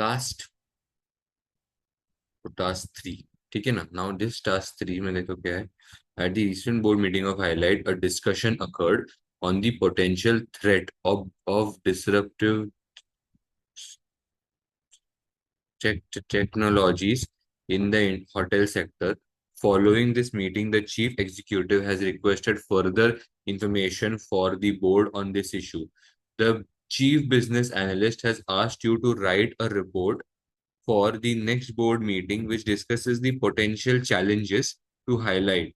Last task 3। ठीक है ना। नाउ दिस टास्क 3 में देखो क्या है। At the recent board meeting of highlight a discussion occurred on the potential threat of disruptive technologies in the hotel sector. Following this meeting, the chief executive has requested further information for the board on this issue. The chief business analyst has asked you to write a report for the next board meeting, which discusses the potential challenges to highlight.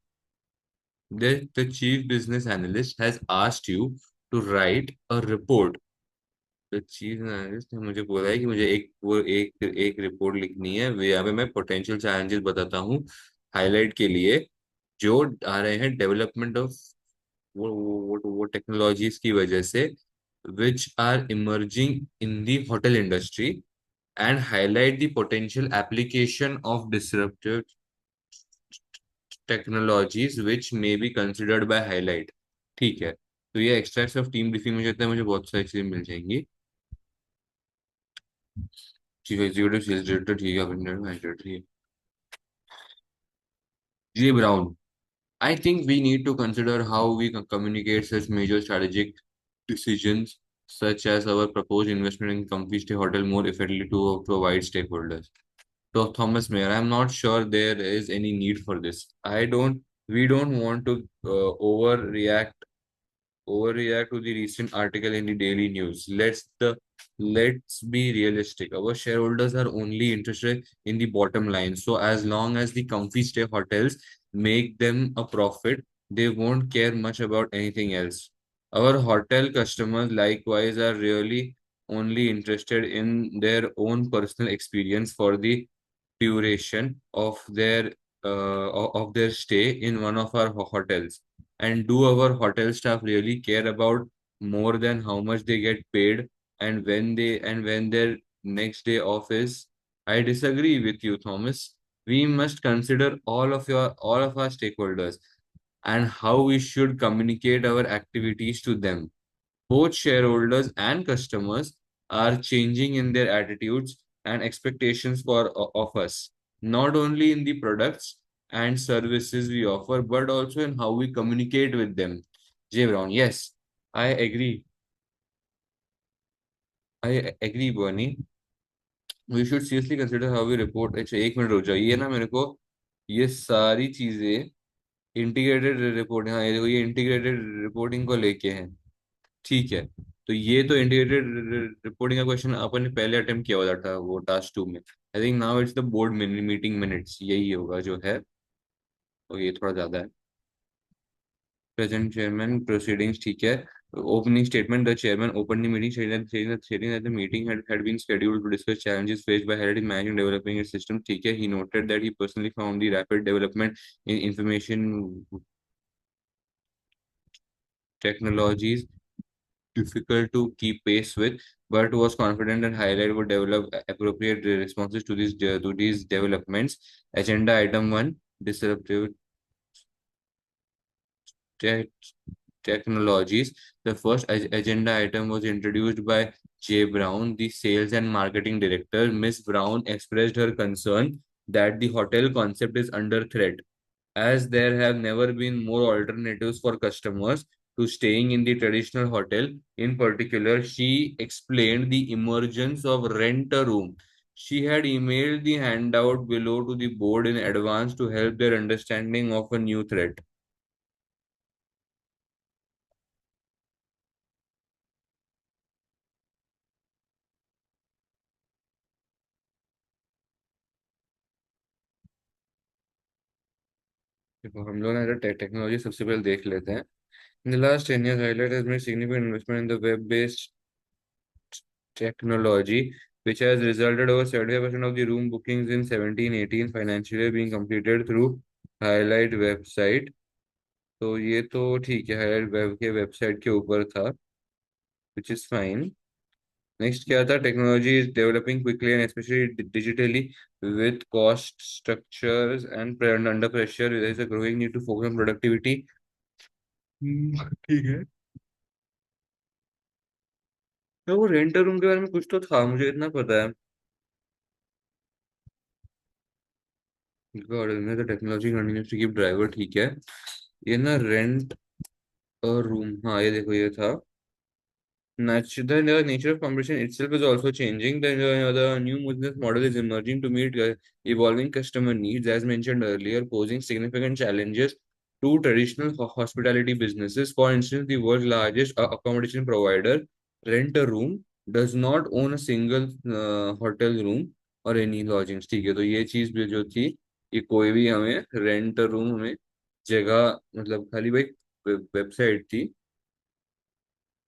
The chief business analyst has asked you to write a report. तो chief analyst ने मुझे बोला है कि मुझे एक report लिखनी है। यहाँ पे मैं पोटेंशियल चैलेंजेस बताता हूँ हाईलाइट के लिए, जो आ रहे हैं डेवलपमेंट ऑफ वो टेक्नोलॉजीज की वजह से, which are emerging in the hotel industry, and highlight the potential application of disruptive technologies which may be considered by HiLite. ठीक है। तो ये एक्सट्रैक्ट्स ऑफ टीम ब्रीफिंग में जाता है, मुझे बहुत सारी चीजें मिल जाएंगी। चीफ एग्जीक्यूटिव सेल्स डायरेक्टर, ठीक है, मैनेजर, ठीक है। जी brown, I think we need to consider how we communicate such major strategic decisions, such as our proposed investment in Comfy Stay Hotel, more effectively to wide stakeholders. So, Thomas Mayer, I'm not sure there is any need for this. We don't want to overreact to the recent article in the Daily News. Let's be realistic. Our shareholders are only interested in the bottom line. So as long as the comfy stay hotels make them a profit, they won't care much about anything else. Our hotel customers likewise are really only interested in their own personal experience for the duration of their stay in one of our hotels. And do our hotel staff really care about more than how much they get paid and when their next day off is? I disagree with you, Thomas. We must consider all of our stakeholders and how we should communicate our activities to them. Both shareholders and customers are changing in their attitudes and expectations of us, not only in the products and services we offer, but also in how we communicate with them. Jay Brown, yes, I agree. I agree, Bernie. We should seriously consider how we report. अच्छा, एक minute रुक जाओ, ये ना मेरे को ये सारी चीजें इंटीग्रेटेड रिपोर्टिंग, हाँ ये देखो, ये इंटीग्रेटेड रिपोर्टिंग को लेके हैं। ठीक है। तो ये तो इंटीग्रेटेड रिपोर्टिंग का क्वेश्चन अपन ने पहले अटेम्प्ट किया हुआ था वो टास्क 2 में। I think now it's the board meeting minutes, यही होगा जो है। तो ये थोड़ा ज्यादा है। प्रेजेंट चेयरमैन प्रोसीडिंग्स, ठीक है। Opening statement, the chairman open the meeting stating that the meeting had been scheduled to discuss challenges faced by Heritage managing developing its system। ठीक है। He noted that he personally found the rapid development in information technologies difficult to keep pace with, but was confident that Highlight would develop appropriate responses to these developments. Agenda item 1: disruptive te- technologies. The first agenda item was introduced by J. Brown, the sales and marketing director. Miss Brown expressed her concern that the hotel concept is under threat, as there have never been more alternatives for customers to staying in the traditional hotel. In particular, she explained the emergence of rent a room. She had emailed the handout below to the board in advance to help their understanding of a new threat. देखो, हम लोग ना technology सबसे पहले देख लेते हैं। In the last 10 years, Highlight has made significant investment in the web-based technology, which has resulted over 75% of the room bookings in 17-18 financial year being completed through Highlight website। तो ये तो ठीक है, हाईलाइट वेब के website के ऊपर था, which is fine. Next क्या था? Technology is developing quickly and specially digitally with cost structures and under pressure there is a growing need to focus on productivity. ठीक है। तो वो रेंटर रूम के बारे में कुछ तो था, मुझे इतना पता है। God, the technology continues to keep driver, ठीक है. ये ना rent a room, हाँ ये देखो ये था. The nature of competition itself is also changing. The new business model is emerging to meet evolving customer needs, as mentioned earlier, posing significant challenges to traditional hospitality businesses. For instance, the world's largest accommodation provider, Rent a Room, does not own a single hotel room or any lodgings. ठीक है, तो ये चीज भी जो थी, कि कोई भी हमें रेंट रूम हमें जगह मतलब खाली भाई वेबसाइट थी.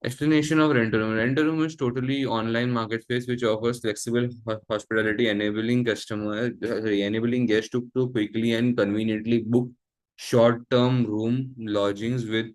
Explanation of Rent a Room. Rent a Room is totally online marketplace which offers flexible hospitality, enabling customers, enabling guests to quickly and conveniently book short-term room lodgings with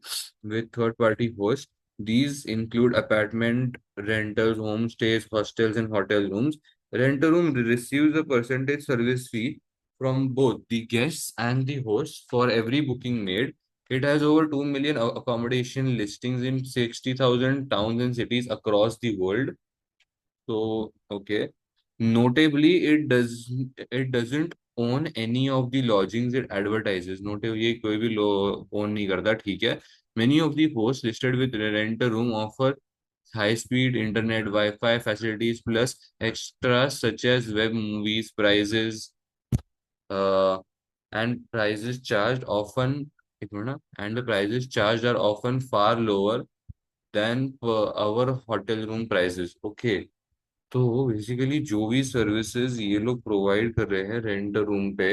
third-party hosts. These include apartment rentals, homestays, hostels, and hotel rooms. Rent a Room receives a percentage service fee from both the guests and the hosts for every booking made. It has over 2 million accommodation listings in 60,000 towns and cities across the world. So, okay. Notably, it doesn't own any of the lodgings it advertises. Notably, ये कोई भी own नहीं करता, ठीक है. Many of the hosts listed with Rent a Room offer high-speed internet Wi-Fi facilities plus extras such as web movies, prizes, uh, and prices charged often एक minute ना, and the prices charged are often far lower than our hotel room prices. Okay, तो basically जो भी services ये लोग provide कर रहे हैं रेंट रूम पे,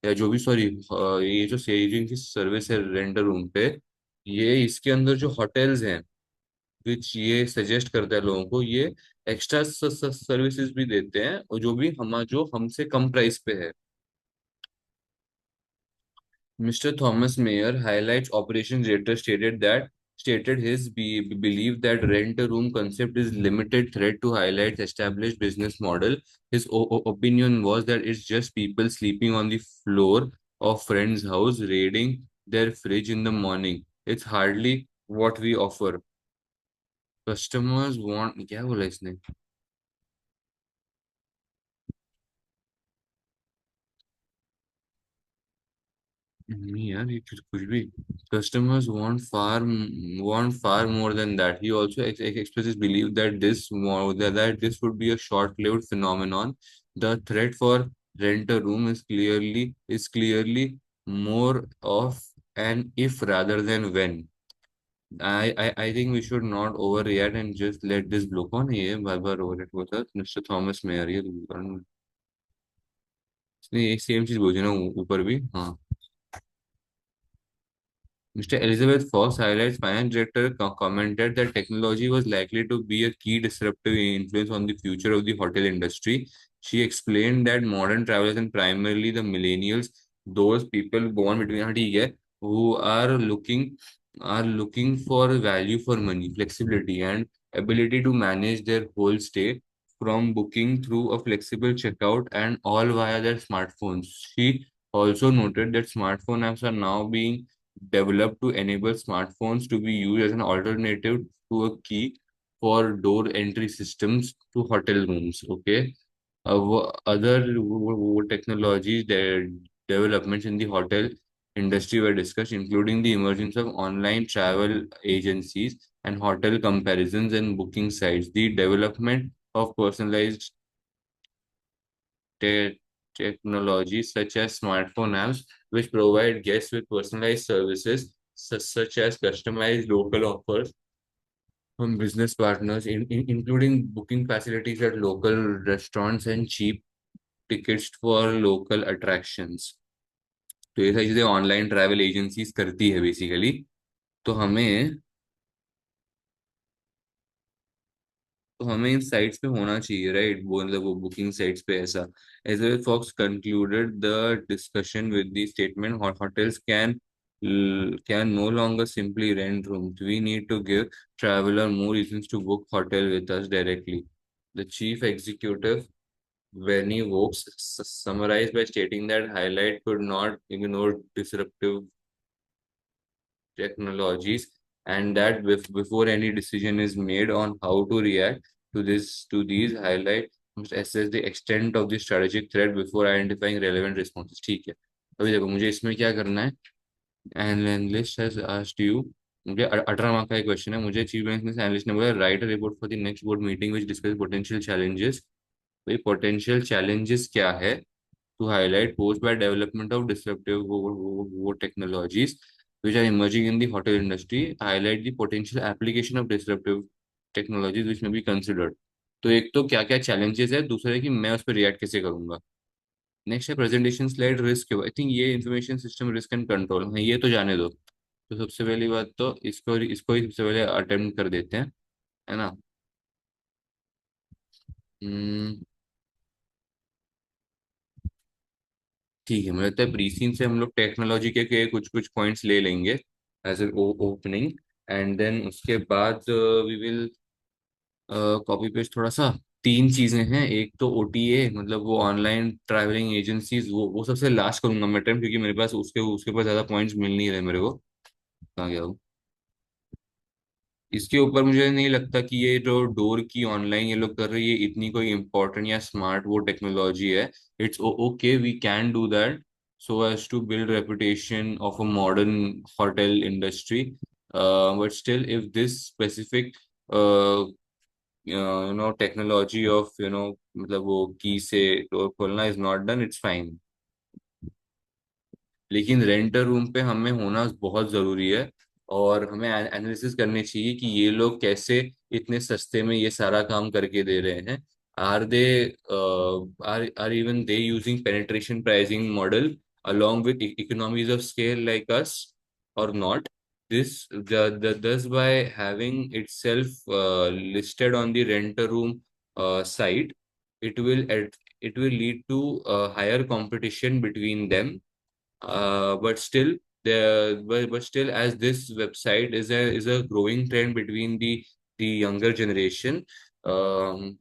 या जो भी सॉरी ये जो सेविंग की सर्विस है रेंट रूम पे, ये इसके अंदर जो होटल्स हैं विच ये सजेस्ट करता है लोगों को, ये एक्स्ट्रा सर्विसेज भी देते हैं, और जो हमसे कम प्राइस पे है. Mr. Thomas Mayer, HiLite's operations director, stated his belief that rent-a-room concept is limited threat to HiLite's established business model. His opinion was that it's just people sleeping on the floor of friend's house, raiding their fridge in the morning. It's hardly what we offer. Customers want क्या बोला इसने? नहीं यार, ये कुछ भी. Customers want far more than that. He also expresses belief that this would be a short-lived phenomenon. The threat for rent a room is clearly more of an if rather than when. I think we should not overreact and just let this blow. कौन है ये बार बार overreact होता है? Mister Thomas mayor, ये इसने एक same चीज बोली ना ऊपर भी, हाँ. Mr. Elizabeth Fox, HiLite's finance director, commented that technology was likely to be a key disruptive influence on the future of the hotel industry. She explained that modern travelers, and primarily the millennials, those people born between हाँ ठीक है, who are looking for value for money, flexibility, and ability to manage their whole stay, from booking through a flexible checkout and all via their smartphones. She also noted that smartphone apps are now being developed to enable smartphones to be used as an alternative to a key for door entry systems to hotel rooms. Okay. Other technologies, their developments in the hotel industry were discussed, including the emergence of online travel agencies and hotel comparisons and booking sites, the development of personalized technologies such as smartphone apps, which provide guests with personalized services such as customized local offers from business partners, including booking facilities at local restaurants and cheap tickets for local attractions. तो ये सारी चीजें online travel agencies करती है basically. तो हमें इन sites पे होना चाहिए, राइट? वो मतलब वो बुकिंग साइट्स पे ऐसा. Elizabeth Fox concluded the discussion with the statement, hotels can no longer simply rent rooms. We need to give traveler more reasons to book hotel with us directly. The chief executive, Benny Vokes, summarized by stating that HiLite could not ignore disruptive technologies, and before any decision is made on how to react to these HiLite assess the extent of the strategic threat before identifying relevant responses. ठीक है, अभी देखो मुझे इसमें क्या करना है। An analyst has asked you, मुझे 18 मार्क का एक क्वेश्चन है। मुझे चीफ बिजनेस एनालिस्ट ने बोला write a report for the next board meeting which discuss potential challenges. भाई पोटेंशियल चैलेंजेस क्या है? To highlight post by development of disruptive वो technologies which are emerging in the hotel industry, highlight the potential application of disruptive technologies which may be considered। तो एक तो क्या क्या challenges है, दूसरा है कि मैं उस पर रिएक्ट कैसे करूंगा। नेक्स्ट है presentation slide risk. I think ये information system risk and control, हाँ ये तो जाने दो। तो सबसे पहली बात तो इसको इसको ही सबसे पहले अटेम्प्ट कर देते हैं, है ना। हम्म, ठीक है, मुझे लगता है प्रीसीन से हम लोग टेक्नोलॉजी के कुछ कुछ पॉइंट्स ले लेंगे as a opening. And then उसके बाद वी विल कॉपी पेस्ट थोड़ा सा। तीन चीजें हैं, एक तो ओटीए मतलब वो ऑनलाइन ट्रैवलिंग एजेंसीज, वो सबसे लास्ट करूंगा मैं टाइम, क्योंकि मेरे पास उसके उसके पास ज्यादा पॉइंट्स मिल नहीं रहे मेरे को। कहाँ गया वो? इसके ऊपर मुझे नहीं लगता कि ये जो डोर की ऑनलाइन ये लोग कर रहे हैं ये इतनी कोई इम्पोर्टेंट या स्मार्ट वो टेक्नोलॉजी है। It's okay, we can do that so as to build reputation of a modern hotel industry. But still if this specific technology of मतलब वो की से डोर खोलना is not done, it's fine. लेकिन renter room पे हमें होना बहुत जरूरी है, और हमें एनालिसिस करनी चाहिए कि ये लोग कैसे इतने सस्ते में ये सारा काम करके दे रहे हैं। Are they are even they using penetration pricing model along with economies of scale like us or not? This thus by having itself listed on the renter room site, it will it will lead to higher competition between them. But still but still, as this website is a growing trend between the younger generation, um,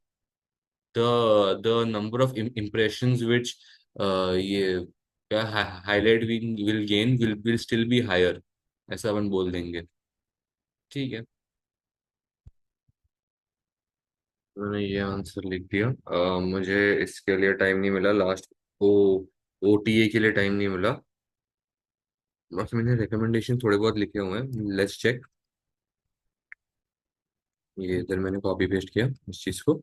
the number of impressions which ये क्या highlight will gain will still be higher, ऐसा अपन बोल देंगे। ठीक है, मैंने ये answer लिख दिया। मुझे इसके लिए टाइम नहीं मिला लास्ट, ओ ओटीए के लिए टाइम नहीं मिला। बाकी मैंने रिकमेंडेशन थोड़े बहुत लिखे हुए हैं, लेट्स चेक। ये इधर मैंने कॉपी पेस्ट किया इस चीज को,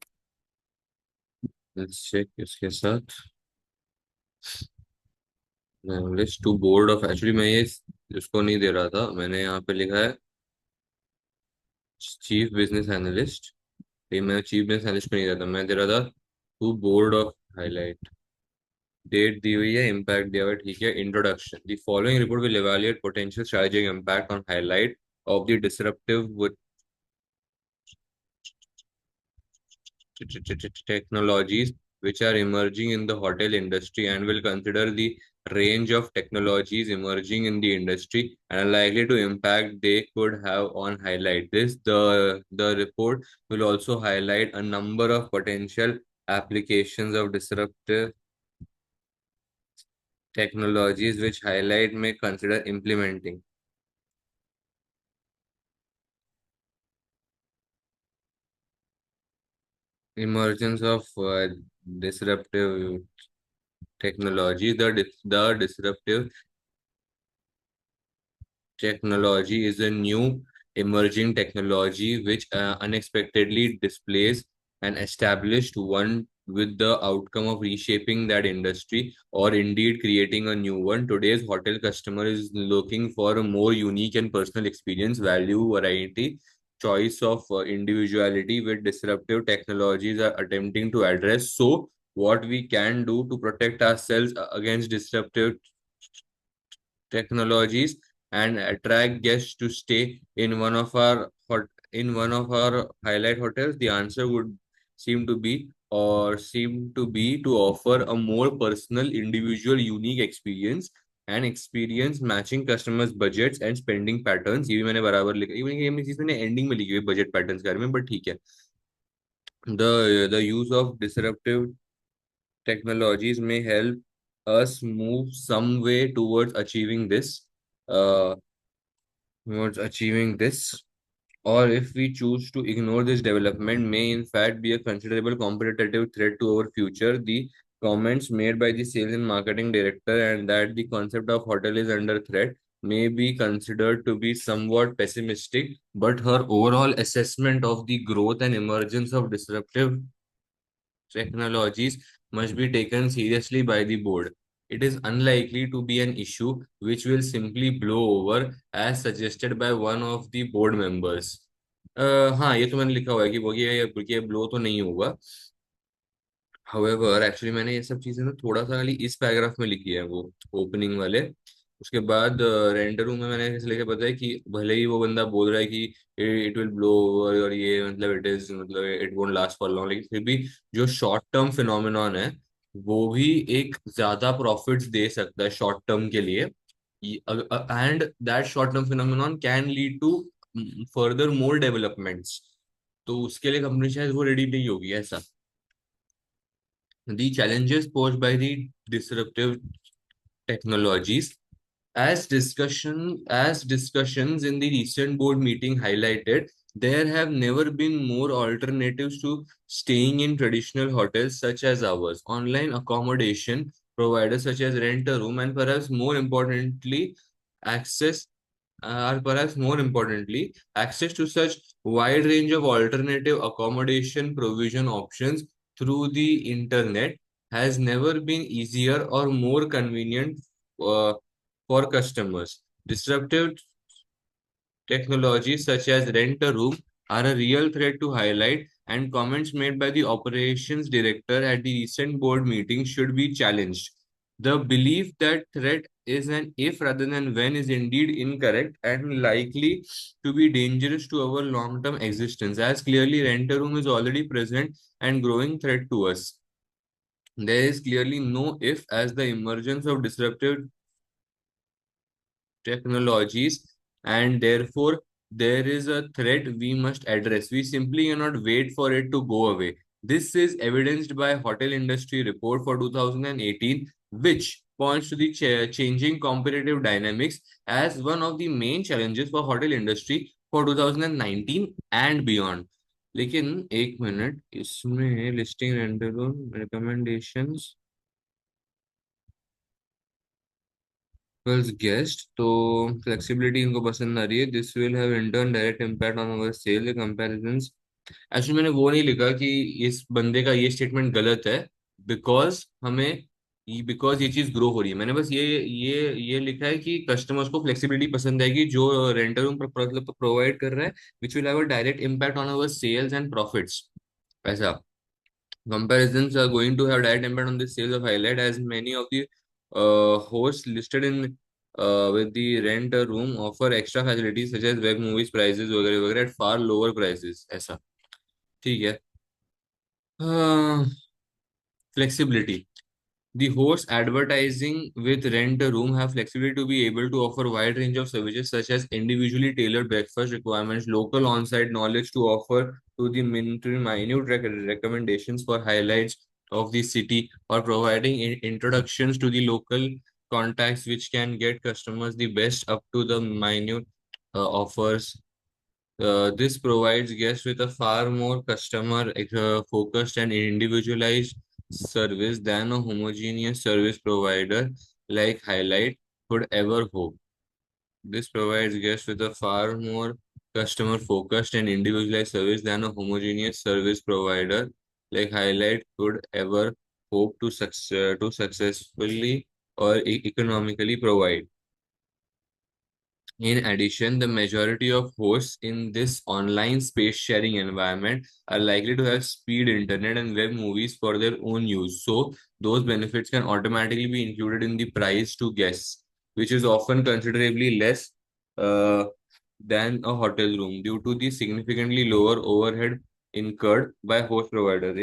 लेट्स चेक इसके साथ। List to board of, actually मैं ये इसको नहीं दे रहा था, मैंने यहाँ पे लिखा है चीफ बिजनेस एनालिस्ट। ये मैं चीफ बिजनेस एनालिस्ट को नहीं दे रहा था, मैं दे रहा था to board of Highlight. Date दी हुई है, इम्पैक्ट दिया हुआ है, ठीक है। Introduction, the following report will evaluate potential strategic impact on Highlight of the disruptive technologies which are emerging in the hotel industry, and will consider the range of technologies emerging in the industry and are likely to impact they could have on highlight this. The report will also highlight a number of potential applications of disruptive technologies which highlight may consider implementing. Emergence of disruptive technology. The disruptive technology is a new emerging technology which unexpectedly displays an established one, with the outcome of reshaping that industry or indeed creating a new one. Today's hotel customer is looking for a more unique and personal experience, value, variety, choice of individuality, with disruptive technologies are attempting to address. So what we can do to protect ourselves against disruptive technologies and attract guests to stay in one of our highlight hotels? The answer would seem to be to offer a more personal, individual, unique experience matching customers budgets and spending patterns। ये भी मैंने बराबर लिखा, ये चीज मैंने ending में लिखी हुई बजट पैटर्न्स के बारे में, बट ठीक है। The use of disruptive technologies may help us move some way towards achieving this. Uh, towards achieving this. or if we choose to ignore this development, may in fact be a considerable competitive threat to our future. The comments made by the sales and marketing director and that the concept of hotel is under threat may be considered to be somewhat pessimistic, but her overall assessment of the growth and emergence of disruptive technologies must be taken seriously by the board. It is unlikely to be an issue which will simply blow over as suggested by one of the board members. हाँ ये तो मैंने लिखा हुआ है कि वो ये ब्लो तो नहीं होगा. हाउएवर एक्चुअली मैंने ये सब चीजें ना थोड़ा सा खाली इस पैराग्राफ में लिखी है वो ओपनिंग वाले. उसके बाद रेंडर रूम में मैंने इसलिए पता है कि भले ही वो बंदा बोल रहा है कि इट विल ब्लो ओवर और ये मतलब इट इज मतलब it won't last for long, लेकिन फिर भी जो शॉर्ट टर्म फिनोमिनॉन है वो भी एक ज्यादा प्रॉफिट्स दे सकता है शॉर्ट टर्म के लिए. And that short term phenomenon can lead to further more developments. तो उसके लिए कंपनी शायद वो रेडी नहीं होगी ऐसा. The challenges posed by the disruptive technologies, as discussions in the recent board meeting highlighted, there have never been more alternatives to staying in traditional hotels such as ours. Online accommodation providers such as Rent a Room and access perhaps more importantly, access to such wide range of alternative accommodation provision options through the internet has never been easier or more convenient uh, for customers. Disruptive technologies such as Rent a Room are a real threat to highlight, and comments made by the operations director at the recent board meeting should be challenged. The belief that threat is an if rather than when is indeed incorrect and likely to be dangerous to our long-term existence, as clearly Rent a Room is already present and growing threat to us. There is clearly no if, as the emergence of disruptive technologies, and therefore there is a threat we must address. We simply cannot wait for it to go away. This is evidenced by Hotel Industry Report for 2018, which points to the changing competitive dynamics as one of the main challenges for hotel industry for 2019 and beyond. लेकिन एक minute इसमें listing rental recommendations guest तो flexibility इनको पसंद आ रही है. This will have in turn direct impact on our sale comparisons. Actually मैंने वो नहीं लिखा कि इस बंदे का ये स्टेटमेंट गलत है बिकॉज बिकॉज ये चीज ग्रो हो रही है. मैंने बस ये लिखा है कि कस्टमर्स को फ्लेक्सिबिलिटी पसंद आएगी जो रेंटल रूम प्रोवाइड कर रहा है which will have a direct impact on our sales and profits. ऐसा comparisons are going to have direct impact on the sales of highlight as many of the hosts listed in with the rent a room offer extra facilities such as web movies prices वगैरह वगैरह at far lower prices. ऐसा ठीक है. Flexibility. The hosts advertising with Rent a Room have flexibility to be able to offer wide range of services such as individually tailored breakfast requirements, local on-site knowledge to offer to the recommendations for highlights of the city, or providing introductions to the local contacts which can get customers the best up to the minute offers. This provides guests with a far more customer focused and individualized service than a homogeneous service provider like HiLite could ever hope. This provides guests with a far more customer focused and individualized service than a homogeneous service provider like HiLite could ever hope to successfully or economically provide. In addition, the majority of hosts in this online space sharing environment are likely to have speed internet and web movies for their own use. So, those benefits can automatically be included in the price to guests, which is often considerably less uh, than a hotel room due to the significantly lower overhead incurred by host providers.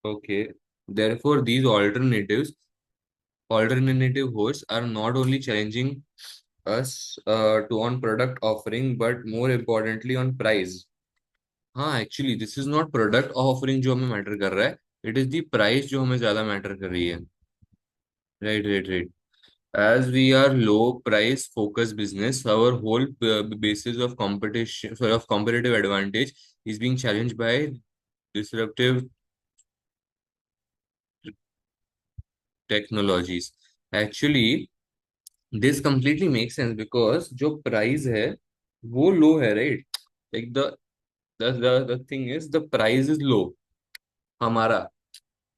Okay. Therefore, these alternative hosts are not only challenging us to on product offering but more importantly on price. हाँ actually this is not product offering जो हमें matter कर रहा है, it is the price जो हमें ज्यादा matter कर रही है. Right right right. As we are low price focused business, our whole basis of competition, sorry, of competitive advantage is being challenged by disruptive technologies. Actually, this completely makes sense because जो price है वो low है, right? Like the thing is the price is low. हमारा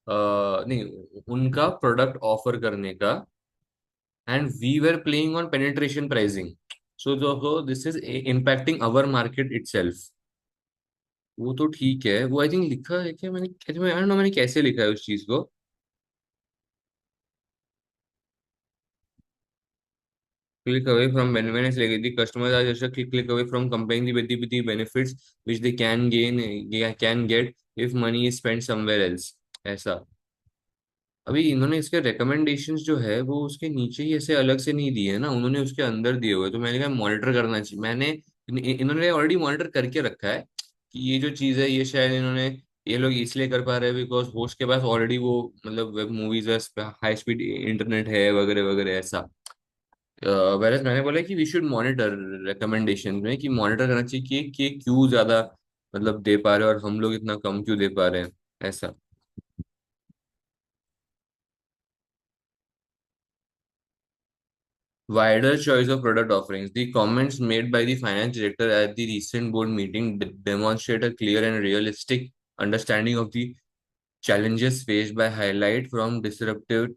नहीं, उनका product offer करने का, and we were playing on penetration pricing. So this is impacting our market itself. वो तो ठीक है, वो आई थिंक लिखा है क्या, मैंने I don't know मैंने कैसे लिखा है उस चीज को. Click away from when it's like the customers are just a click away from comparing the benefits which they can gain, can get if money is spent somewhere else. ऐसा. अभी इन्होंने इसके recommendations जो है वो उसके नीचे ही ऐसे अलग से नहीं दिए है ना, उन्होंने उसके अंदर दिए हुए, तो मैंने कहा मॉनिटर करना चाहिए. इन्होंने ऑलरेडी मॉनिटर करके रखा है कि ये जो चीज है ये शायद इन्होंने, ये लोग इसलिए कर पा रहे हैं बिकॉज होस्ट के पास ऑलरेडी वो मतलब वेब मूवीज है, हाई स्पीड इंटरनेट है वगैरह वगैरह ऐसा. वेरस मैंने बोला कि वी शुड मॉनिटर रिकमेंडेशन में, कि मॉनिटर करना चाहिए कि क्यों ज्यादा मतलब दे पा रहे हैं और हम लोग इतना कम क्यों दे पा रहे हैं ऐसा. Wider choice of product offerings. The comments made by the finance director at the recent board meeting demonstrate a clear and realistic understanding of the challenges faced by HiLite from disruptive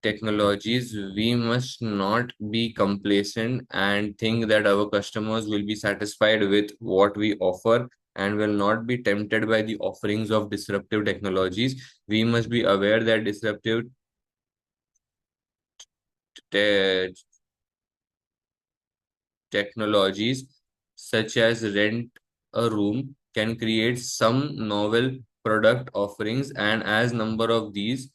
technologies. We must not be complacent and think that our customers will be satisfied with what we offer and will not be tempted by the offerings of disruptive technologies. We must be aware that disruptive te- technologies such as rent a room can create some novel product offerings, and as number of these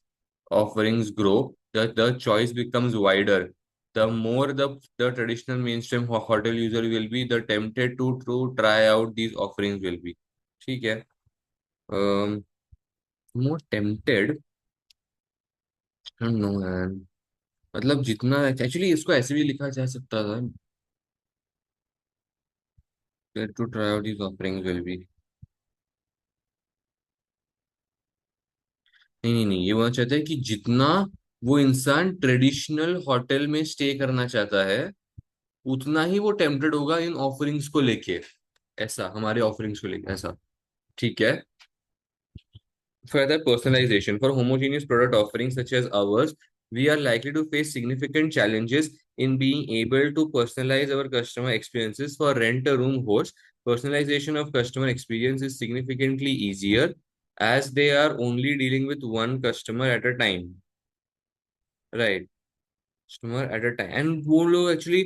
offerings grow, the choice becomes wider. The more the traditional mainstream hotel user will be, the tempted to try out these offerings will be. ठीक है. um, more tempted, I don't know man. मतलब जितना actually इसको ऐसे भी लिखा जा सकता था, to try out these offerings will be. नहीं नहीं नहीं, ये बोलना चाहते हैं कि जितना वो इंसान ट्रेडिशनल होटल में स्टे करना चाहता है उतना ही वो टेम्पटेड होगा इन ऑफरिंग्स को लेके, ऐसा हमारे ऑफरिंग्स को लेके ऐसा. ठीक है. Further personalization for homogeneous product offerings such as ours, we are likely to face significant challenges in being able to personalize our customer experiences. For rent a room hosts, personalization of customer experience is significantly easier as they are only dealing with one customer at a time. Right. Customer at a time. And वो लोग actually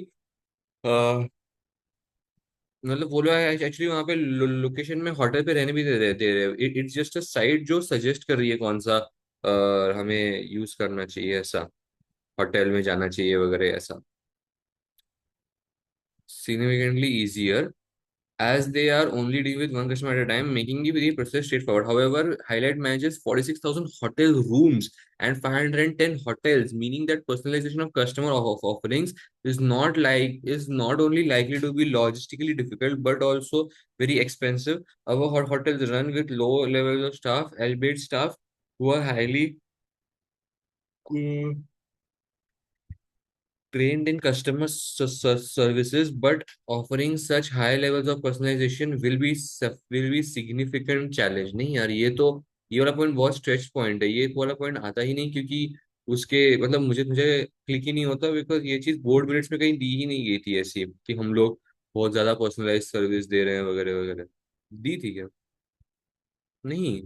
मतलब वो लोग actually वहाँ पे location में hotel पे रहने भी दे रहे. इट्स जस्ट अ साइट जो सजेस्ट कर रही है कौन सा हमें यूज करना चाहिए ऐसा, होटल में जाना चाहिए वगैरह ऐसा. Significantly easier as they are only dealing with one customer at a time, making the process straightforward. However, HiLite manages 46,000 hotel rooms and 510 hotels, meaning that personalization of customer offerings is not only likely to be logistically difficult but also very expensive. Our hotels run with low levels of staff, albeit staff who are highly uh, trained in customer services, but offering such high levels of personalization will be significant challenge. नहीं यार, ये वाला point बहुत stretch point है, ये वाला point आता ही नहीं क्योंकि उसके मतलब मुझे मुझे क्लिक ही नहीं होता बिकॉज ये चीज बोर्ड मिनट्स में कहीं दी ही नहीं गई थी ऐसी कि हम लोग बहुत ज्यादा पर्सनलाइज सर्विस दे रहे हैं वगैरह वगैरह. दी थी क्या? नहीं.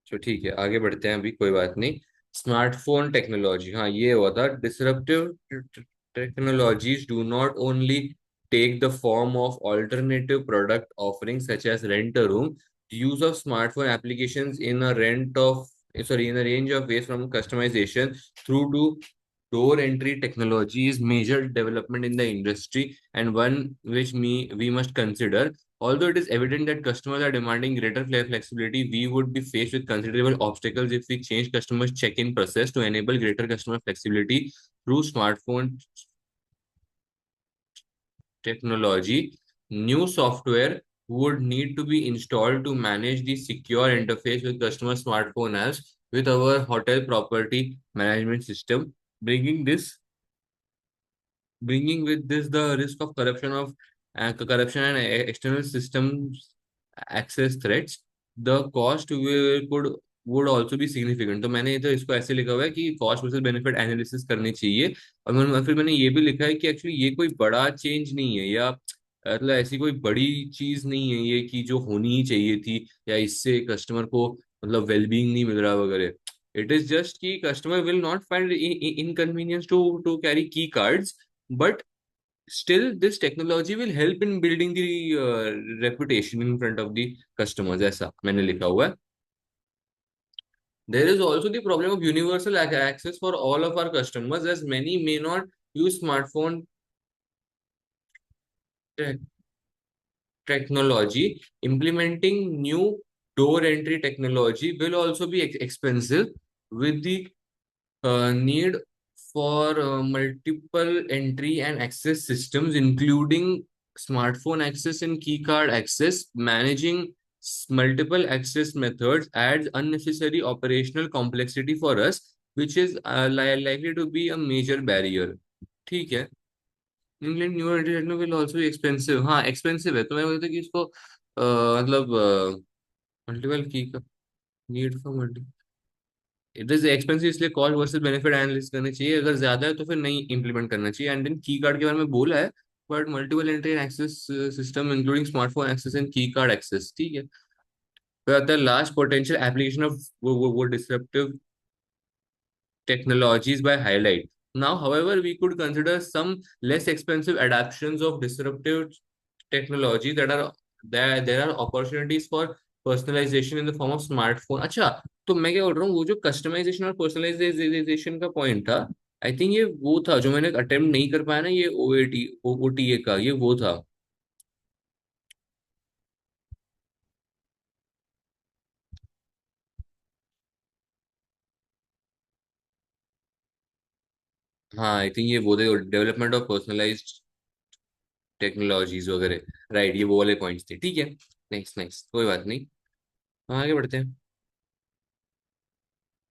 चलो ठीक है, आगे बढ़ते हैं, अभी कोई बात नहीं. स्मार्टफोन टेक्नोलॉजी, हाँ ये हुआ था. Disruptive technologies do not only take the form of alternative product offerings such as rent a room. The use of smartphone applications in a range of ways from customization through to door entry technology is major development in the industry and one which we must consider. Although it is evident that customers are demanding greater flexibility, we would be faced with considerable obstacles if we change customers' check-in process to enable greater customer flexibility through smartphone technology. New software would need to be installed to manage the secure interface with customer smartphone apps with our hotel property management system, bringing this bringing with this the risk of corruption and external systems access threats. The cost would also be significant. तो मैंने तो इसको ऐसे लिखा हुआ है कि cost versus benefit analysis करनी चाहिए। और फिर मैंने ये भी लिखा है कि एक्चुअली ये कोई बड़ा चेंज नहीं है, या मतलब ऐसी कोई बड़ी चीज नहीं है ये कि जो होनी ही चाहिए थी, या इससे कस्टमर को मतलब वेलबींग नहीं मिल रहा वगैरह। इट इज जस्ट कि customer will not find inconvenience to carry key cards, but still this technology will help in building the reputation in front of the customers, ऐसा मैंने लिखा हुआ है। There is also the problem of universal access for all of our customers, as many may not use smartphone te- technology. Implementing new door entry technology will also be expensive, with the need for multiple entry and access systems, including smartphone access and keycard access. Managing multiple access methods adds unnecessary operational complexity for us, which is likely to be a major barrier. ठीक है। England new internet will also expensive, हाँ expensive है, तो मैं बोलता कि इसको मतलब मल्टीपल की का need for it is expensive, इसलिए कॉस्ट वर्सेस बेनिफिट एनालिसिस करनी चाहिए। अगर ज्यादा है तो फिर नहीं इंप्लीमेंट करना चाहिए। एंड देन की कार्ड के बारे में बोला है, but multiple entry and access system including smartphone access and key card access, ठीक है। फिर आता है लास्ट, पोटेंशियल एप्लीकेशन ऑफ वो disruptive technologies by HiLite. Now, however, we could consider some less expensive adaptations of disruptive technology that are there are opportunities for personalization in the form of smartphone. अच्छा, तो मैं क्या बोल रहा हूँ, वो जो कस्टमाइजेशन और पर्सनलाइजेशन का पॉइंट था, आई थिंक ये वो था जो मैंने अटेम्प्ट नहीं कर पाया ना, ये ओटीए का ये वो था। हाँ आई थिंक ये वो थे, डेवलपमेंट ऑफ पर्सनलाइज्ड टेक्नोलॉजीज वगैरह, राइट, ये वो वाले पॉइंट्स थे, ठीक है। नाइस नाइस, कोई बात नहीं, हम आगे बढ़ते हैं।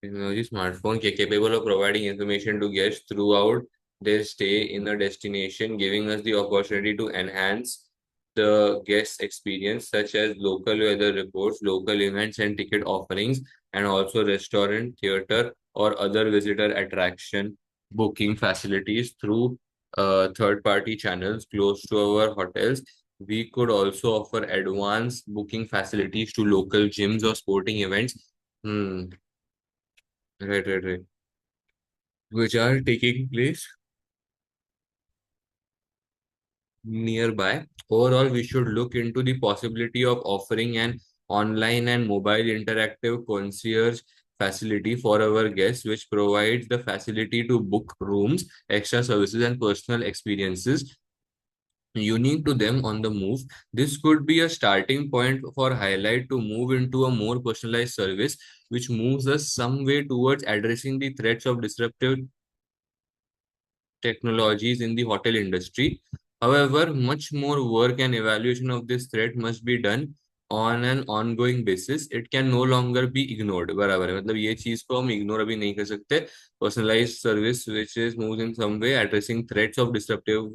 Technology smartphone capable of providing information to guests throughout their stay in a destination, giving us the opportunity to enhance the guest experience, such as local weather reports, local events and ticket offerings, and also restaurant, theater, or other visitor attraction booking facilities through third-party channels close to our hotels. We could also offer advanced booking facilities to local gyms or sporting events. Hmm. Right, right, right. Which are taking place nearby. Overall, we should look into the possibility of offering an online and mobile interactive concierge facility for our guests, which provides the facility to book rooms, extra services, and personal experiences unique to them on the move. This could be a starting point for HiLite to move into a more personalized service, which moves us some way towards addressing the threats of disruptive technologies in the hotel industry. However, much more work and evaluation of this threat must be done on an ongoing basis. It can no longer be ignored. बराबर है, मतलब ये चीज को हम ignore अभी नहीं कर सकते। Personalized service which is moves in some way addressing threats of disruptive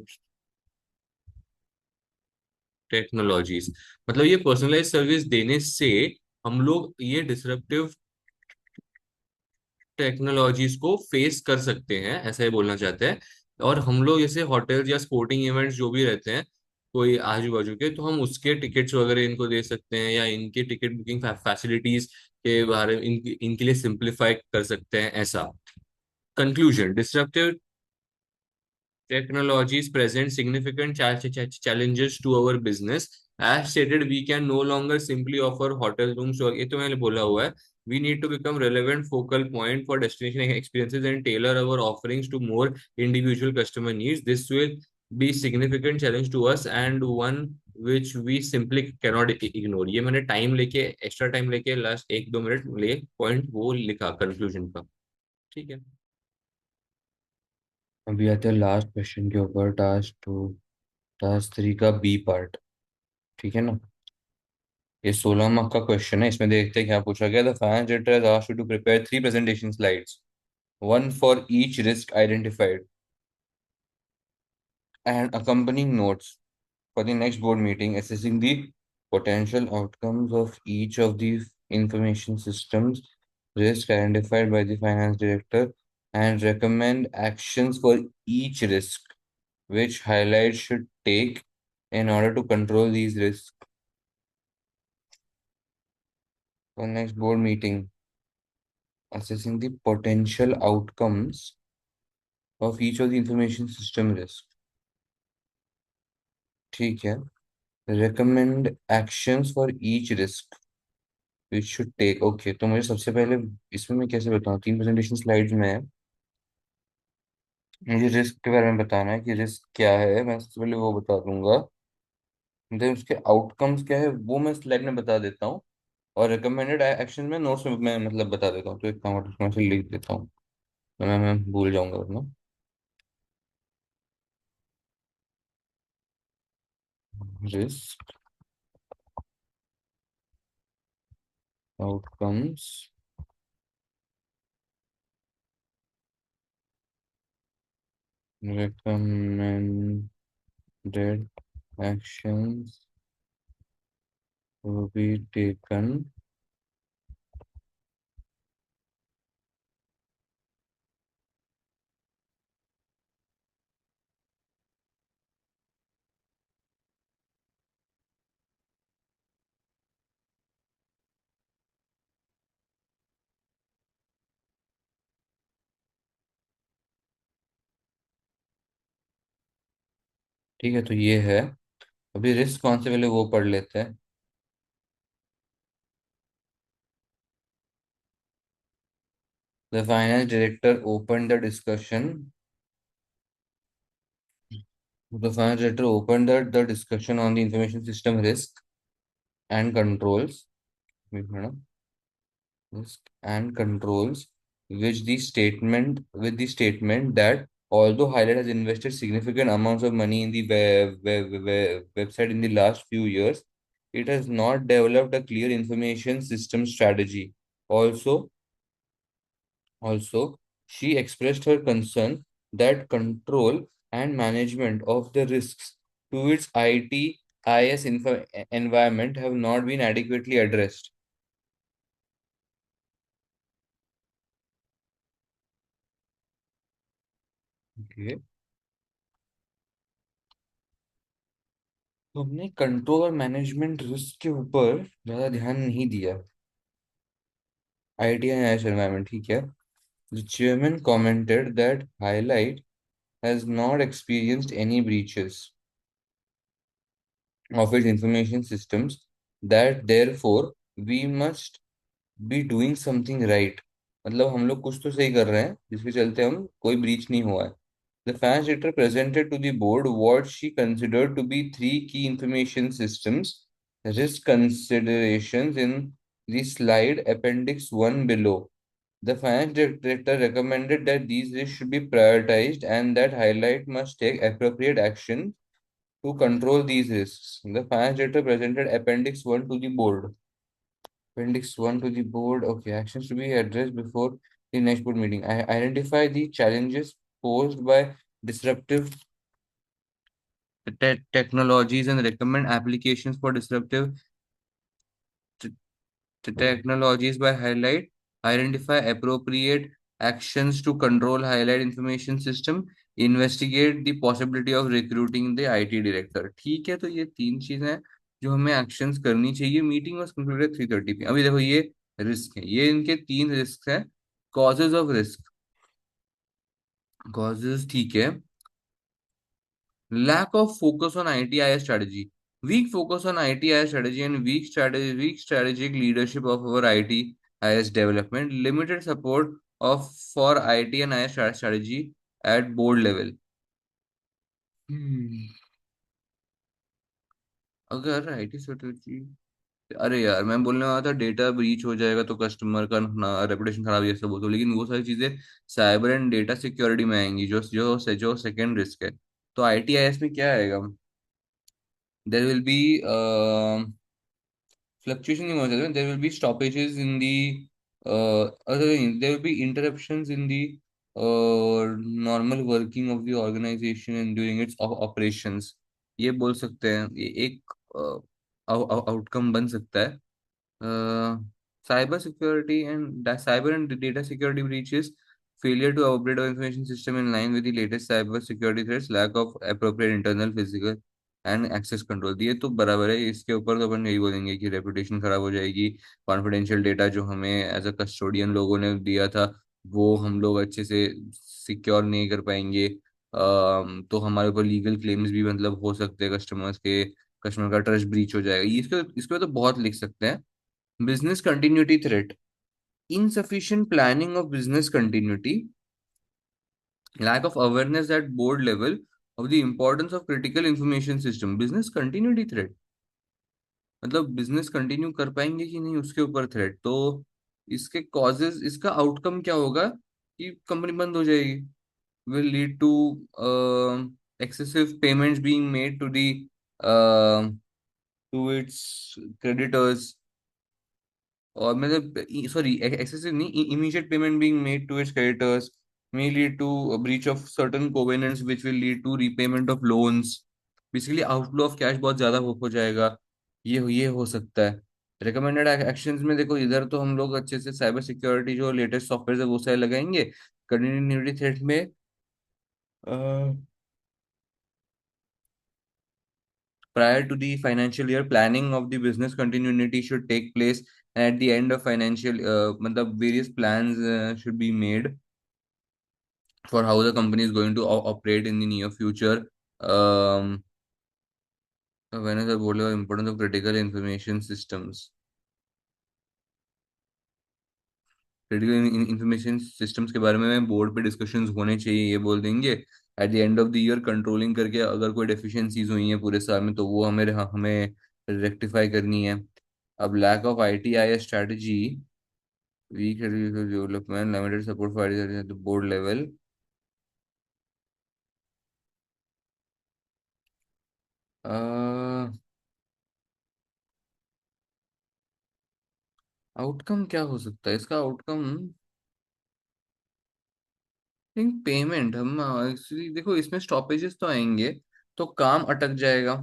technologies, मतलब ये personalized सर्विस देने से हम लोग ये डिसरप्टिव टेक्नोलॉजीज को फेस कर सकते हैं, ऐसा ही बोलना चाहते हैं। और हम लोग जैसे होटल या स्पोर्टिंग इवेंट्स जो भी रहते हैं कोई आजू बाजू के, तो हम उसके टिकट्स वगैरह इनको दे सकते हैं, या इनके टिकट बुकिंग फैसिलिटीज के बारे में इनके लिए सिंप्लीफाई कर सकते हैं, ऐसा। Conclusion, destructive technologies present significant challenges to our business. As stated, we can no longer simply offer hotel rooms, और ये तो मैंने बोला हुआ है। We need to become relevant focal point for destination experiences and tailor our offerings to more individual customer needs. This will be significant challenge to us and one which we simply cannot ignore. ये मैंने time लेके extra time लेके last 1-2 minute ले point वो लिखा conclusion का। ठीक है। अभी आते हैं लास्ट क्वेश्चन के ऊपर, टास्क 3 का बी पार्ट। ठीक है ना। ये 16 मार्क का क्वेश्चन है। इसमें देखते हैं क्या पूछा गया। The finance director has asked you to prepare 3 presentation slides, one for each risk identified and accompanying notes for the next board meeting, assessing the potential outcomes of each of the information systems risk identified by the finance director and recommend actions for each risk which highlights should take in order to control these risks for next board meeting, assessing the potential outcomes of each of the information system risk। ठीक है। recommend actions for each risk which should take। Okay, तो मुझे सबसे पहले इसमें मैं कैसे बताऊँ, 3 प्रेजेंटेशन स्लाइड्स में है। मुझे रिस्क के बारे में बताना है कि रिस्क क्या है, मैं सबसे पहले वो बता दूंगा। देन उसके आउटकम्स क्या है वो मैं स्लाइड में बता देता हूँ। और रिकमेंडेड एक्शन में नोट्स में मैं मतलब बता देता हूँ। तो एक काम करता हूँ, मैं इसे लिख देता हूँ, तो मैं भूल जाऊंगा वरना। Risk outcomes recommended actions to be taken ठीक है, तो ये है। अभी रिस्क कौन से पहले वो पढ़ लेते हैं। The finance director opened the discussion. The finance director opened the discussion on the information system risk and controls. Wait, madam. Risk and controls, with the statement that although HiLite has invested significant amounts of money in the website in the last few years, it has not developed a clear information system strategy. Also, Also, she expressed her concern that control and management of the risks to its IT IS environment have not been adequately addressed. Okay. तो हमने control और management risk के ऊपर ज्यादा ध्यान नहीं दिया। IT IS environment, ठीक है। The chairman commented that HiLite has not experienced any breaches of its information systems, that therefore we must be doing something right. मतलब हम लोग कुछ तो सही कर रहे हैं जिसके चलते हम कोई ब्रीच नहीं हुआ है। The finance director presented to the board what she considered to be 3 key information systems risk considerations in the slide appendix 1 below। The finance director recommended that these risks should be prioritized and that highlight must take appropriate action to control these risks। The finance director presented appendix 1 to the board। Appendix 1 to the board. Okay, actions to be addressed before the next board meeting. I identify the challenges posed by disruptive technologies and recommend applications for disruptive t- technologies by highlight. Identify appropriate actions to control highlight information system. Investigate the possibility of recruiting the IT director। ठीक है, तो ये 3 चीजें हैं जो हमें actions करनी चाहिए। Meeting was concluded 3:30 p.m। अभी देखो ये रिस्क है, ये इनके 3 रिस्क हैं। कॉजेज ऑफ रिस्क, कॉजेज ठीक है। lack of focus on ITIS strategy, weak focus on ITIS strategy and weak strategic leadership of our ITIS development, limited support of for IT and IS strategy at board level। हम्म, अगर IT strategy, अरे यार मैं बोलने वाला था data breach हो जाएगा तो कस्टमर का ना रेपुटेशन खराब, ये सब बोलते, लेकिन वो सारी चीजें साइबर एंड डेटा सिक्योरिटी में आएंगी, जो सेकंड रिस्क है। तो आईटीआईएस में क्या आएगा? There will be fluctuation in market, there will be stoppages in the there will be interruptions in the normal working of the organization and during its operations। ये बोल सकते हैं, ये एक आउटकम बन सकता है। Cyber and data security breaches, failure to operate our information system in line with the latest cyber security threats, lack of appropriate internal physical and access control. ये तो बराबर है, इसके ऊपर तो अपन यही बोलेंगे कि रेपुटेशन खराब हो जाएगी। कॉन्फिडेंशियल डेटा जो हमें एज अ कस्टोडियन लोगों ने दिया था, वो हम लोग अच्छे से सिक्योर नहीं कर पाएंगे। तो हमारे ऊपर लीगल क्लेम्स भी मतलब हो सकते हैं, कस्टमर का ट्रस्ट ब्रीच हो जाएगा। इसके तो बहुत लिख सकते हैं। Business continuity threat, insufficient planning of business continuity, lack of awareness at board level of the importance of critical information system। business continuity threat मतलब बिजनेस कंटिन्यू कर पाएंगे कि नहीं, उसके ऊपर थ्रेट। तो इसके कॉजेज, इसका आउटकम क्या होगा कि कंपनी बंद हो जाएगी। Will lead to excessive payments being made to the to its creditors, और मतलब सॉरी एक्सेसिव नहीं, immediate payment being made to its creditors may lead to a breach of certain covenants which will lead to repayment of loans। Basically outflow of cash बहुत ज्यादा हो जाएगा। ये हो सकता है। रिकमेंडेड एक्शंस में देखो, इधर तो हम लोग अच्छे से साइबर सिक्योरिटी जो लेटेस्ट सॉफ्टवेयर है वो सारे लगाएंगे। कंटिन्यूटी थ्रेट में prior to the financial year, planning of the business continuity should take place, and at the end of financial matlab various plans should be made for how the company is going to operate in the near future। um when I बोले importance of critical information systems, critical information systems के बारे में board पे discussions होने चाहिए, ये बोल देंगे। At the end of the year controlling करके अगर कोई डेफिशिएंसीज हुई हैं पूरे साल में, तो वो हमें हमें रेक्टिफाई करनी है। अब lack of ITIS strategy, weak development, limited support for board level. Outcome क्या हो सकता है इसका आउटकम? थिंक पेमेंट हम एक्चुअली देखो, इसमें स्टॉपेजेस तो आएंगे तो काम अटक जाएगा।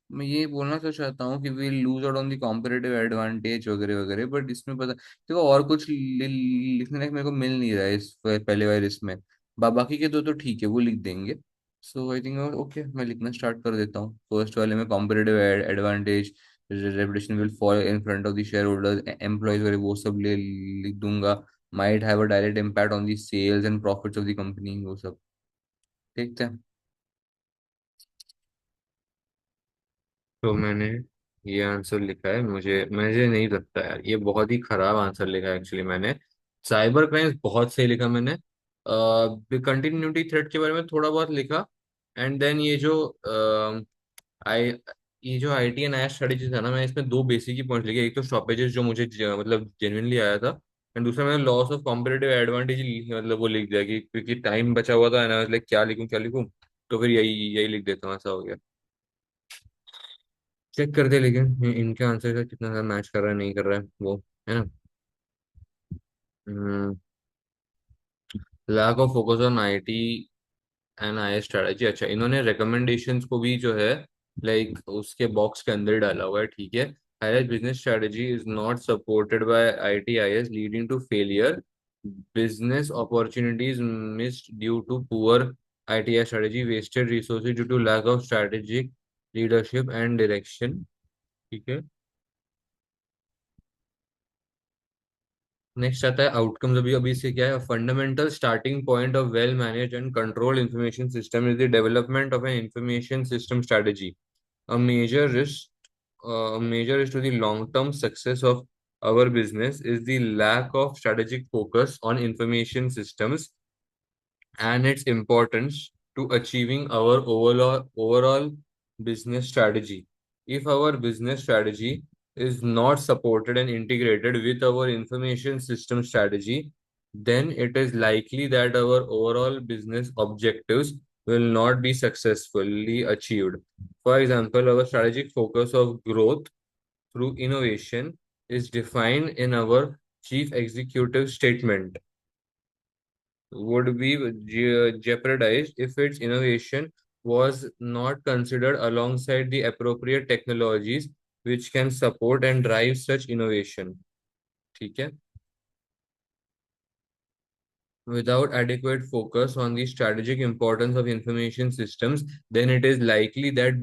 मैं ये बोलना तो चाहता हूँ कि we lose out on the competitive advantage वगैरह वगैरह, बट इसमें पता देखो और कुछ लिखने लायक मेरे को मिल नहीं रहा है इस पहले वाले इसमें। बाकी के दो तो ठीक है, वो लिख देंगे। सो आई थिंक ओके, मैं लिखना स्टार्ट कर देता हूँ। फर्स्ट वाले में competitive advantage, reputation will fall in front of the shareholders, employees वगैरह वो सब ले लिख दूंगा। Might have a direct impact on the sales and profits of the company, वो सब देखते हैं। तो मैंने ये आंसर लिखा है, मुझे मुझे नहीं लगता यार, ये बहुत ही खराब आंसर लिखा है एक्चुअली मैंने। साइबर क्राइम्स बहुत सही लिखा मैंने। कंटिन्यूटी थ्रेट के बारे में थोड़ा बहुत लिखा। एंड देन आई ये जो आईटी एंड आई स्ट्रेटेजी था ना, मैं इसमें दो बेसिक ही पॉइंट लिखे। एक तो स्टॉपेजेस जो मुझे मतलब जेन्युइनली आया था। एंड दूसरा मैंने लॉस ऑफ कॉम्पिटिटिव एडवांटेज मतलब वो लिख दिया कि क्योंकि टाइम बचा हुआ था ना, मतलब क्या लिखूं क्या लिखूं। तो फिर यही यही लिख देता हूँ, ऐसा हो गया। चेक कर दे, लेकिन इनके आंसर का कितना ज्यादा मैच कर रहा है नहीं कर रहा है वो, है ना। Lack of focus on IT and I strategy, अच्छा इन्होंने recommendations को भी जो है लाइक उसके बॉक्स के अंदर डाला हुआ है, ठीक है। Highlight business strategy is not supported by ITIS leading to failure, business opportunities missed due to poor ITI strategy, wasted resources due to lack of strategic leadership and direction, ठीक है। नेक्स्ट आता है आउटकम्स। अभी अभी से क्या है, fundamental starting point of well manage and control information system is the development of an information system strategy. A major risk, a major risk to the long-term success of our business is the lack of strategic focus on information systems and its importance. to achieving our overall business strategy. If our business strategy is not supported and integrated with our information system strategy, then it is likely that our overall business objectives will not be successfully achieved. For example, our strategic focus of growth through innovation is defined in our chief executive statement would be jeopardized if its innovation was not considered alongside the appropriate technologies which can support and drive such innovation. ठीक है? Without adequate focus on the strategic importance of information systems, then it is likely that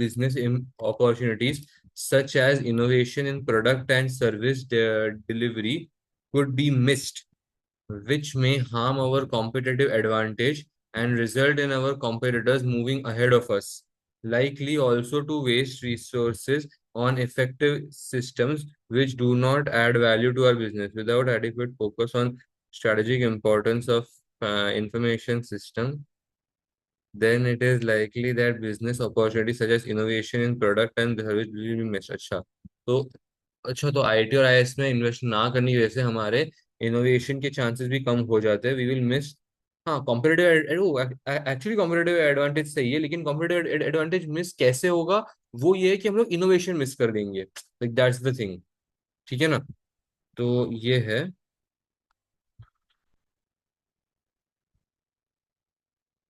opportunities such as innovation in product and service delivery could be missed, which may harm our competitive advantage and result in our competitors moving ahead of us. Likely also to waste resources on effective systems which do not add value to our business. Without adequate focus on strategic importance of information system, then it is likely that business opportunities such as innovation in product and service will be missed. तो IT और IS में invest ना करने की वजह से हमारे innovation के चांसेस भी कम हो जाते हैं वी विल मिस हाँ कॉम्पिटेटिव एक्चुअली कॉम्पिटेटिव एडवांटेज सही है लेकिन कॉम्पिटेटिव एडवांटेज मिस कैसे होगा वो ये है कि हम लोग इनोवेशन मिस कर देंगे लाइक दैट्स द थिंग ठीक है ना तो ये है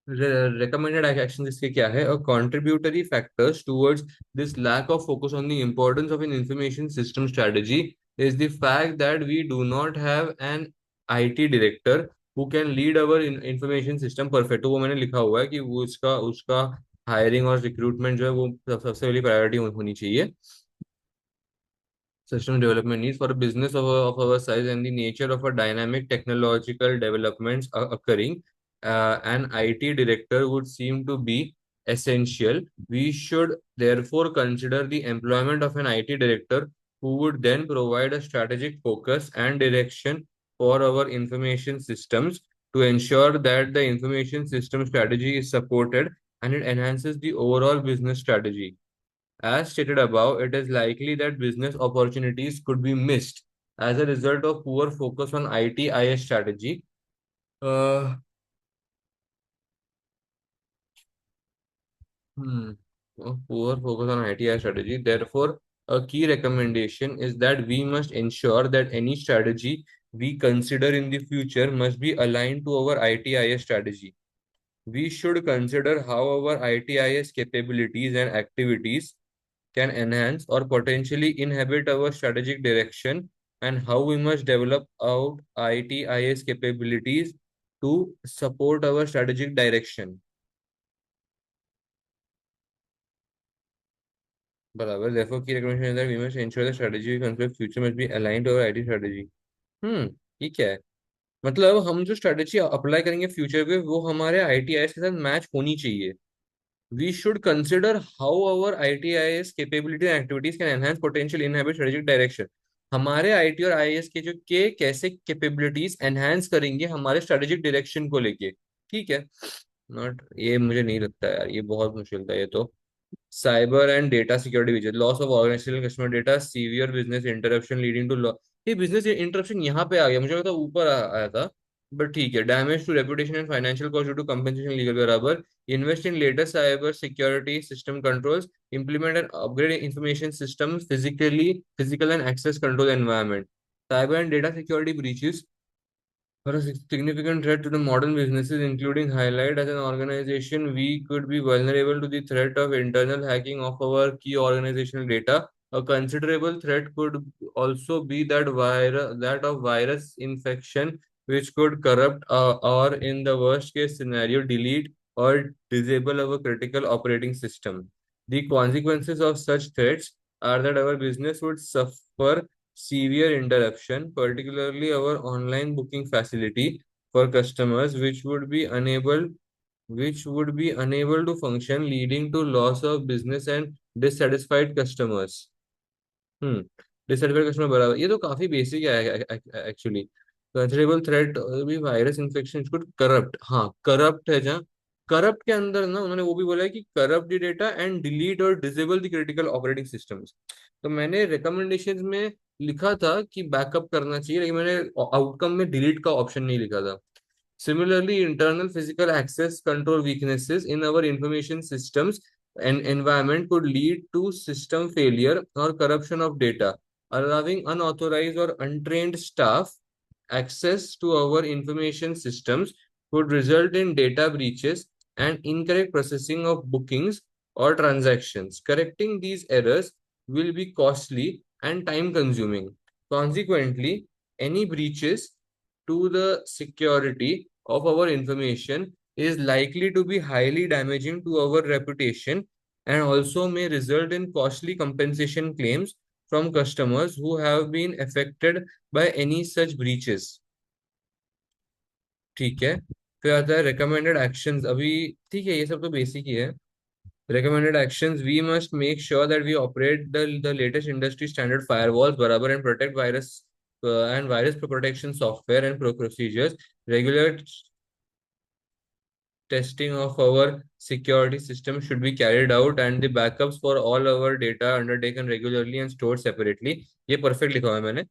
recommended action इसके क्या है a contributory factors towards this lack of focus on the importance of an information system strategy is the fact that we do not have an IT director who can lead our information system perfect तो वो मैंने लिखा हुआ है कि वो उसका उसका हायरिंग और रिक्रूटमेंट जो है वो सबसे पहली प्रायोरिटी होनी चाहिए system development needs for a business of our size and the nature of a dynamic technological developments occurring, an IT director would seem to be essential. We should therefore consider the employment of an IT director who would then provide a strategic focus and direction for our information systems to ensure that the information system strategy is supported and it enhances the overall business strategy. As stated above, it is likely that business opportunities could be missed as a result of poor focus on IT-IS strategy. Uh, hmm, Poor focus on IT-IS strategy. Therefore, a key recommendation is that we must ensure that any strategy we consider in the future must be aligned to our IT-IS strategy. We should consider how our IT-IS capabilities and activities can enhance or potentially inhibit our strategic direction and how we must develop out ITIS capabilities to support our strategic direction. बराबर therefore key recommendation is that we must ensure the strategy we consider future must be aligned to our IT strategy. ये क्या है मतलब हम जो strategy apply करेंगे future पे वो हमारे आईटीआईएस के साथ मैच होनी चाहिए we should consider how our ITIS capability and activities can enhance potential inhibit strategic direction. हमारे आईटी और आईएएस के जो के कैसे कैपेबिलिटीज एनहांस करेंगे हमारे स्ट्रेटेजिक डायरेक्शन को लेके ठीक है नॉट ये मुझे नहीं लगता यार ये बहुत मुश्किल था ये तो साइबर एंड डेटा सिक्योरिटी विजय loss of organisational customer data severe business interruption leading to law ये बिजनेस इंटरप्शन यहाँ पे आ गया मुझे लगता ऊपर आया था बट ठीक है damage to reputation and financial cost due to compensation legal बराबर invest in latest cyber security system controls implement and upgrade information systems physical and access control environment cyber and data security breaches for a significant threat to the modern businesses, including HiLite as an organization, we could be vulnerable to the threat of internal hacking of our key organizational data. A considerable threat could also be that of virus infection, which could corrupt or, in the worst case scenario, delete or disable our critical operating system. The consequences of such threats are that our business would suffer severe interruption, particularly our online booking facility for customers, which would be unable to function, leading to loss of business and dissatisfied customers. Hmm disadvantage customer बराबर ये तो काफी basic है actually considerable threat भी virus infection could corrupt हाँ corrupt है जहाँ corrupt के अंदर ना उन्होंने वो भी बोला है कि corrupt the data and delete और disable the critical operating systems. तो मैंने रिकमेंडेशन में लिखा था कि बैकअप करना चाहिए, लेकिन मैंने आउटकम में डिलीट का ऑप्शन नहीं लिखा था। Similarly, internal physical access control weaknesses in our information systems and environment could lead to system failure or corruption of data. Allowing unauthorized or untrained staff access to our information systems could result in data breaches and incorrect processing of bookings or transactions. Correcting these errors will be costly and time consuming. Consequently, any breaches to the security of our information is likely to be highly damaging to our reputation and also may result in costly compensation claims from customers who have been affected by any such breaches. ठीक है। फिर आता है recommended actions। अभी ठीक है, ये सब तो बेसिक ही है। Recommended actions: we must make sure that we operate the latest industry standard firewalls बराबर and protect virus protection software and procedures. Regular testing of our security system should be carried out and the backups for all our data undertaken regularly and stored separately. ये perfect लिखा हुआ है मैंने।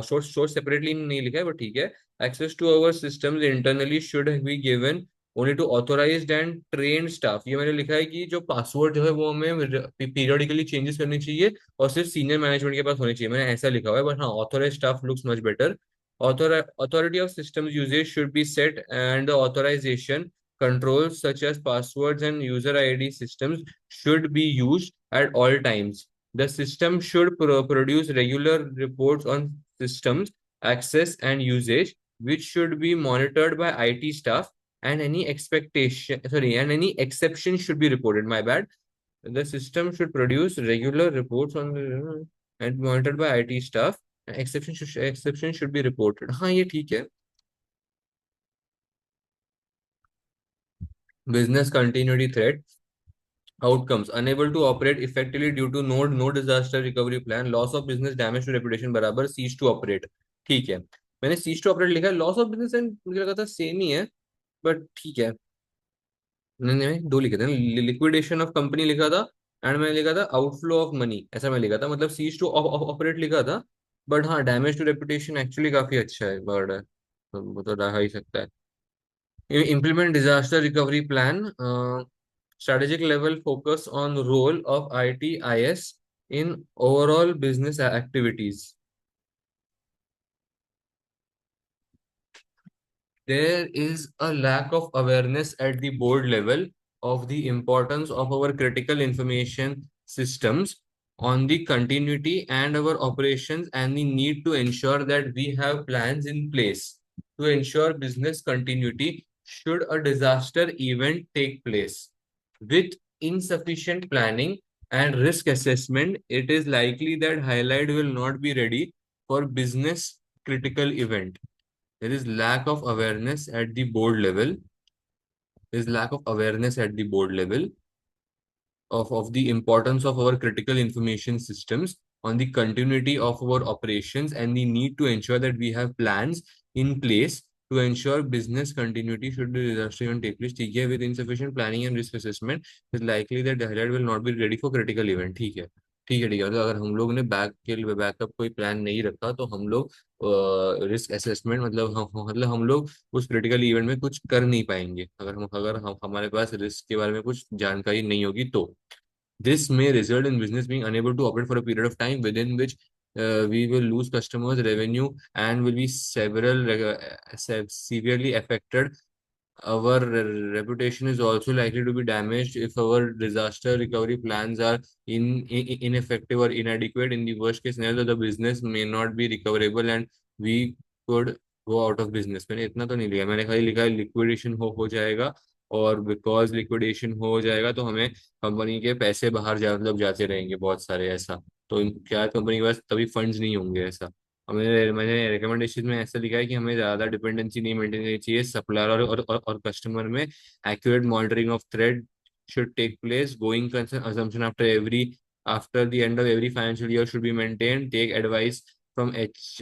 stored separately नहीं लिखा है, but ठीक है। Access to our systems internally should be given only to authorized and trained staff। ये मैंने लिखा है कि जो पासवर्ड जो है वो हमें पीरियडिकली चेंजेस करनी चाहिए और सिर्फ सीनियर मैनेजमेंट के पास होनी चाहिए। मैंने ऐसा लिखा हुआ है, बट हाँ, authorise staff looks much better. Authority of systems usage should be set and the authorization controls such as passwords and user ID systems should be used at all times. The system should produce regular reports on systems access and usage, which should be monitored by IT staff, and any exception should be reported. My bad. The system should produce regular reports on and monitored by IT staff. Exception should be reported. हाँ, ये ठीक है। Business continuity threat outcomes: unable to operate effectively due to no disaster recovery plan, loss of business, damage to reputation बराबर cease to operate। ठीक है, मैंने cease to operate लिखा है। लॉस ऑफ बिजनेस एंड मुझे लगा था सेम ही है, बट ठीक है। मैंने दो लिखे थे, लिक्विडेशन ऑफ कंपनी लिखा था एंड मैंने लिखा था आउटफ्लो ऑफ मनी, ऐसा मैं लिखा था, मतलब सीज टू ऑपरेट लिखा था। बट हाँ, डैमेज टू रेपुटेशन एक्चुअली काफी अच्छा है, वर्ड है, तो वो तो रहा ही सकता है। Implement disaster recovery plan. Strategic level focus on role of ITIS in overall business activities. There is a lack of awareness at the board level of the importance of our critical information systems on the continuity and our operations and the need to ensure that we have plans in place to ensure business continuity should a disaster event take place. With insufficient planning and risk assessment, it is likely that HiLite will not be ready for business critical event. There is lack of awareness at the board level. There is lack of awareness at the board level of the importance of our critical information systems on the continuity of our operations and the need to ensure that we have plans in place to ensure business continuity should the disaster event take place. ठीक है, with insufficient planning and risk assessment, it's likely that the highlight will not be ready for critical event। ठीक है, ठीक है, ठीक है। तो अगर हम लोग ने बैकअप कोई प्लान नहीं रखा तो हम लोग रिस्क असेसमेंट मतलब हम लोग उस क्रिटिकल इवेंट में कुछ कर नहीं पाएंगे, अगर हम हमारे पास रिस्क के बारे में कुछ जानकारी नहीं होगी तो। This may result in business being unable to operate for a period of time within which we will lose customers, revenue, and will be severely affected. Our reputation is also likely to be damaged if our disaster recovery plans are ineffective or inadequate. In the worst case scenario, the business may not be recoverable and we could go out of business। मैंने इतना तो नहीं लिखा, मैंने खाली लिखा है liquidation हो जाएगा, और बिकॉज लिक्विडेशन हो जाएगा तो हमें कंपनी के पैसे बाहर मतलब जाते रहेंगे बहुत सारे, ऐसा। तो क्या कंपनी के पास तभी फंड्स नहीं होंगे, ऐसा। और मैंने रिकमेंडेशन में ऐसा लिखा है कि हमें ज्यादा डिपेंडेंसी नहीं मेंटेन करनी चाहिए सप्लायर और कस्टमर में। Accurate monitoring of thread should take place. Going concern assumption after the end of every financial year should be maintained. Take advice from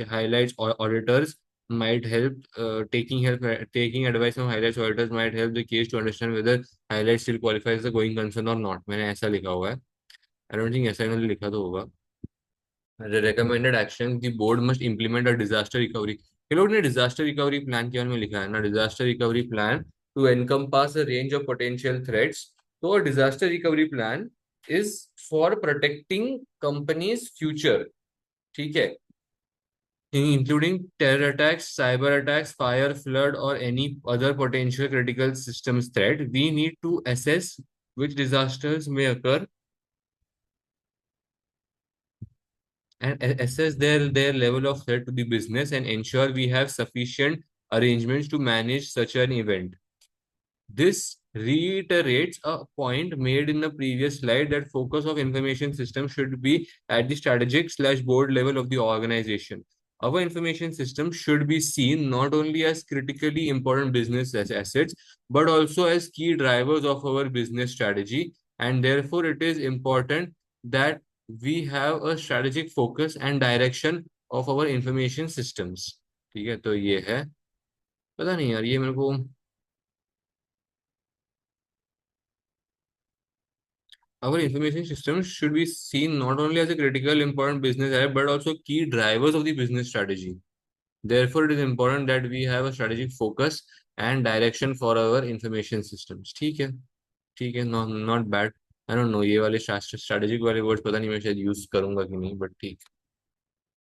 highlights or auditors might help taking advice from HiLite's auditors might help the case to understand whether HiLite still qualifies as a going concern or not. मैंने ऐसा लिखा हुआ है. I don't think ऐसा इन्होंने लिखा तो होगा. The recommended action, the board must implement a disaster recovery. ये लोग ने disaster recovery plan के बारे में लिखा है ना, disaster recovery plan to encompass a range of potential threats. तो a disaster recovery plan is for protecting companies' future. ठीक है, including terror attacks, cyber attacks, fire, flood, or any other potential critical systems threat. We need to assess which disasters may occur and assess their level of threat to the business and ensure we have sufficient arrangements to manage such an event. This reiterates a point made in the previous slide that focus of information system should be at the strategic/board level of the organization. Our information system should be seen not only as critically important business assets, but also as key drivers of our business strategy. And therefore, it is important that we have a strategic focus and direction of our information systems. ठीक है, तो ये है. पता नहीं यार, ये मेरे को our information systems should be seen not only as a critical important business area but also key drivers of the business strategy. Therefore, it is important that we have a strategic focus and direction for our information systems. ठीक है, ठीक है, not bad. I don't know, ये वाले strategic वाले words पता नहीं मैं शायद use करूंगा कि नहीं, but ठीक.